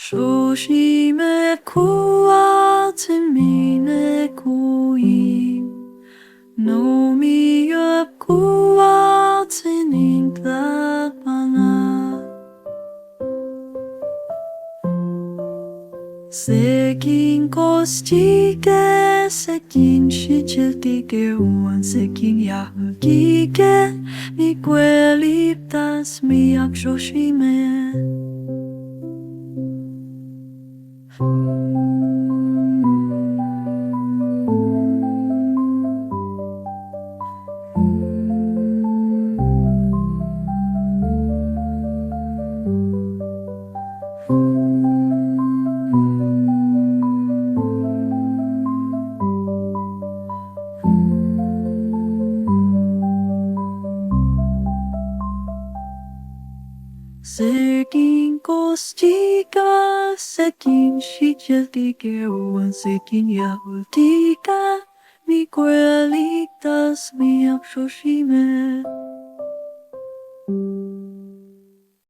Xochime kuatimine kuim no mi kuatinin tlapana Sekin kostike sekin shichiltike uan sekin yahukike mi kueliptas mi aksoshime Sekin kostika, sekin shichiltike uan sekin yahultika mi kuelitas mi aksoshime